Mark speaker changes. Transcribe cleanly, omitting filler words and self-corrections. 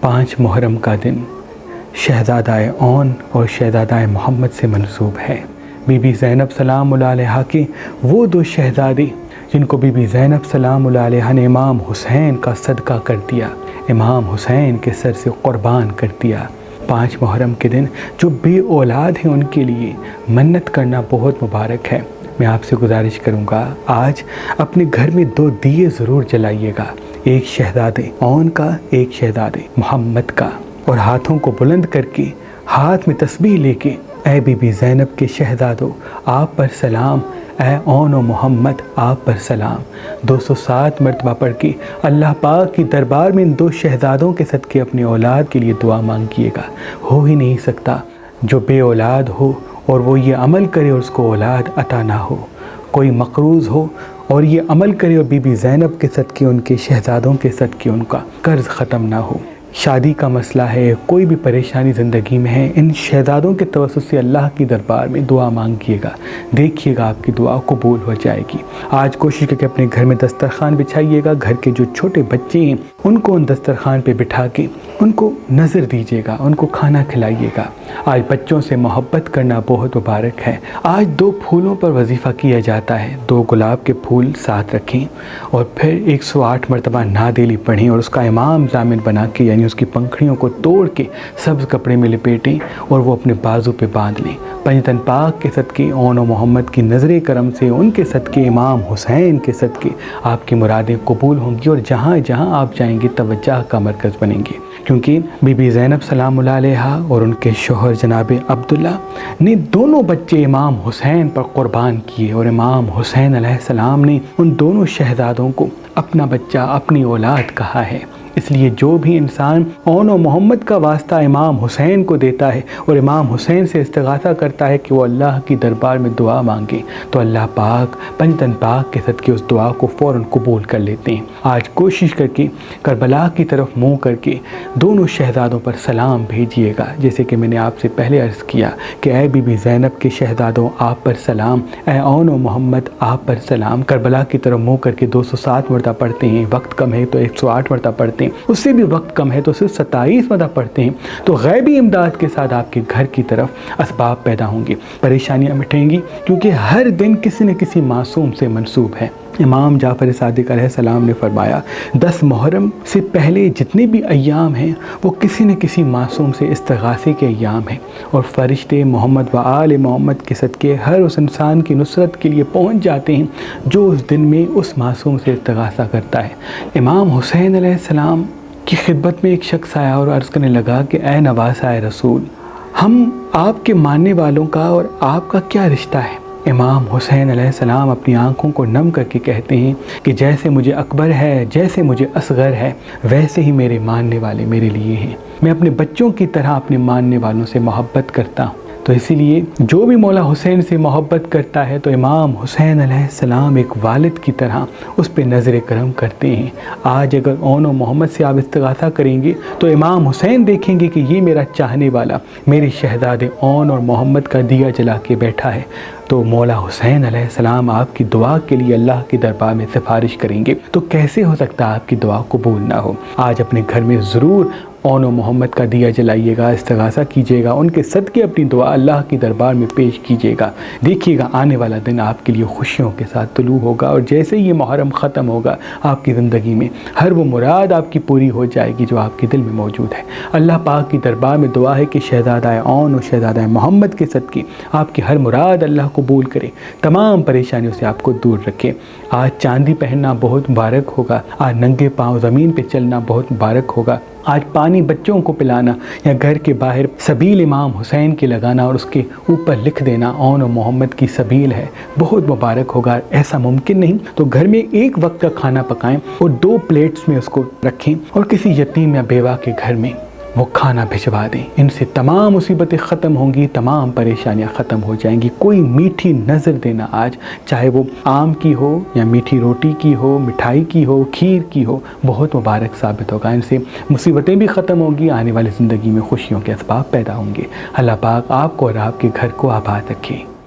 Speaker 1: 5 محرم کا دن شہزادہ اون اور شہزادہ محمد سے منسوب ہے۔ بی بی زینب سلام اللہ علیہا کے وہ دو شہزادے جن کو بی بی زینب سلام اللہ علیہا نے امام حسین کا صدقہ کر دیا، امام حسین کے سر سے قربان کر دیا۔ 5 محرم کے دن جو بے اولاد ہیں ان کے لیے منت کرنا بہت مبارک ہے۔ میں آپ سے گزارش کروں گا آج اپنے گھر میں 2 دیے ضرور جلائیے گا، ایک شہزادے اون کا، ایک شہزادے محمد کا، اور ہاتھوں کو بلند کر کے ہاتھ میں تسبیح لے کے اے بی بی زینب کے شہزادوں آپ پر سلام، اے اون و محمد آپ پر سلام 207 مرتبہ پڑھ کے اللہ پاک کی دربار میں ان 2 شہزادوں کے صدقے اپنی اولاد کے لیے دعا مانگیے گا۔ ہو ہی نہیں سکتا جو بے اولاد ہو اور وہ یہ عمل کرے اور اس کو اولاد عطا نہ ہو، کوئی مقروض ہو اور یہ عمل کرے اور بی بی زینب کے صدقے ان کے شہزادوں کے صدقے ان کا قرض ختم نہ ہو، شادی کا مسئلہ ہے، کوئی بھی پریشانی زندگی میں ہے، ان شہزادوں کے توسط سے اللہ کی دربار میں دعا مانگیے گا، دیکھیے گا آپ کی دعا قبول ہو جائے گی۔ آج کوشش کر کے اپنے گھر میں دسترخوان بچھائیے گا، گھر کے جو چھوٹے بچے ہیں ان کو ان دسترخوان پہ بٹھا کے ان کو نظر دیجیے گا، ان کو کھانا کھلائیے گا۔ آج بچوں سے محبت کرنا بہت مبارک ہے۔ آج 2 پھولوں پر وظیفہ کیا جاتا ہے، 2 گلاب کے پھول ساتھ رکھیں اور پھر 108 مرتبہ نادیلی پڑھیں اور اس کا امام ضامن بنا کے یعنی اس کی پنکھڑیوں کو توڑ کے سبز کپڑے میں لپیٹیں اور وہ اپنے بازو پہ باندھ لیں۔ پنجتن پاک کے صدقے اون و محمد کی نظر کرم سے، ان کے صدقے امام حسین کے صدقے آپ کی مرادیں قبول ہوں گی اور جہاں جہاں آپ جائیں گے توجہ کا مرکز بنیں گے، کیونکہ بی بی زینب سلام اللہ علیہا اور ان کے شوہر جناب عبداللہ نے دونوں بچے امام حسین پر قربان کیے اور امام حسین علیہ السلام نے ان دونوں شہزادوں کو اپنا بچہ، اپنی اولاد کہا ہے۔ اس لیے جو بھی انسان اون و محمد کا واسطہ امام حسین کو دیتا ہے اور امام حسین سے استغاثہ کرتا ہے کہ وہ اللہ کی دربار میں دعا مانگے تو اللہ پاک پنجتن پاک کے صدقے اس دعا کو فوراً قبول کر لیتے ہیں۔ آج کوشش کر کے کربلا کی طرف منہ کر کے دونوں شہزادوں پر سلام بھیجیے گا، جیسے کہ میں نے آپ سے پہلے عرض کیا کہ اے بی بی زینب کے شہزادوں آپ پر سلام، اے اون و محمد آپ پر سلام۔ کربلا کی طرف منہ کر کے 207 مرتبہ پڑھتے ہیں، وقت کم ہے تو 108 مرتبہ پڑھتے ہیں، اس سے بھی وقت کم ہے تو صرف 27 مرتبہ پڑھتے ہیں، تو غیبی امداد کے ساتھ آپ کے گھر کی طرف اسباب پیدا ہوں گے، پریشانیاں مٹیں گی، کیونکہ ہر دن کسی نہ کسی معصوم سے منسوب ہے۔ امام جعفر صادق علیہ السلام نے فرمایا 10 محرم سے پہلے جتنے بھی ایام ہیں وہ کسی نہ کسی معصوم سے استغاثے کے ایام ہیں، اور فرشتے محمد و آل محمد کے صدقے ہر اس انسان کی نصرت کے لیے پہنچ جاتے ہیں جو اس دن میں اس معصوم سے استغاثہ کرتا ہے۔ امام حسین علیہ السلام کی خدمت میں ایک شخص آیا اور عرض کرنے لگا کہ اے نواسہ رسول، ہم آپ کے ماننے والوں کا اور آپ کا کیا رشتہ ہے؟ امام حسین علیہ السلام اپنی آنکھوں کو نم کر کے کہتے ہیں کہ جیسے مجھے اکبر ہے، جیسے مجھے اصغر ہے، ویسے ہی میرے ماننے والے میرے لیے ہیں۔ میں اپنے بچوں کی طرح اپنے ماننے والوں سے محبت کرتا ہوں، تو اسی لیے جو بھی مولا حسین سے محبت کرتا ہے تو امام حسین علیہ السلام ایک والد کی طرح اس پہ نظر کرم کرتے ہیں۔ آج اگر اون و محمد سے آپ استغاثہ کریں گے تو امام حسین دیکھیں گے کہ یہ میرا چاہنے والا میرے شہزادے اون اور محمد کا دیا جلا کے بیٹھا ہے، تو مولا حسین علیہ السلام آپ کی دعا کے لیے اللہ کی دربار میں سفارش کریں گے، تو کیسے ہو سکتا آپ کی دعا قبول نہ ہو؟ آج اپنے گھر میں ضرور اون و محمد کا دیا جلائیے گا، استغاثہ کیجیے گا، ان کے صدقے اپنی دعا اللہ کی دربار میں پیش کیجیے گا، دیکھیے گا آنے والا دن آپ کے لیے خوشیوں کے ساتھ طلوع ہوگا، اور جیسے ہی یہ محرم ختم ہوگا آپ کی زندگی میں ہر وہ مراد آپ کی پوری ہو جائے گی جو آپ کے دل میں موجود ہے۔ اللہ پاک کی دربار میں دعا ہے کہ شہزادہ اون اور شہزادہ محمد کے صدقے آپ کی ہر مراد اللہ قبول کرے، تمام پریشانیوں سے آپ کو دور رکھے۔ آج چاندی پہننا بہت مبارک ہوگا، آج ننگے پاؤں زمین پہ چلنا بہت مبارک ہوگا، آج پانی بچوں کو پلانا یا گھر کے باہر سبیل امام حسین کی لگانا اور اس کے اوپر لکھ دینا اون و محمد کی سبیل ہے، بہت مبارک ہوگا۔ ایسا ممکن نہیں تو گھر میں ایک وقت کا کھانا پکائیں اور 2 پلیٹس میں اس کو رکھیں اور کسی یتیم یا بیوہ کے گھر میں وہ کھانا بھجوا دیں، ان سے تمام مصیبتیں ختم ہوں گی، تمام پریشانیاں ختم ہو جائیں گی۔ کوئی میٹھی نظر دینا آج، چاہے وہ آم کی ہو یا میٹھی روٹی کی ہو، مٹھائی کی ہو، کھیر کی ہو، بہت مبارک ثابت ہوگا، ان سے مصیبتیں بھی ختم ہوں گی، آنے والی زندگی میں خوشیوں کے اسباب پیدا ہوں گے۔ اللہ پاک آپ کو اور آپ کے گھر کو آباد رکھے۔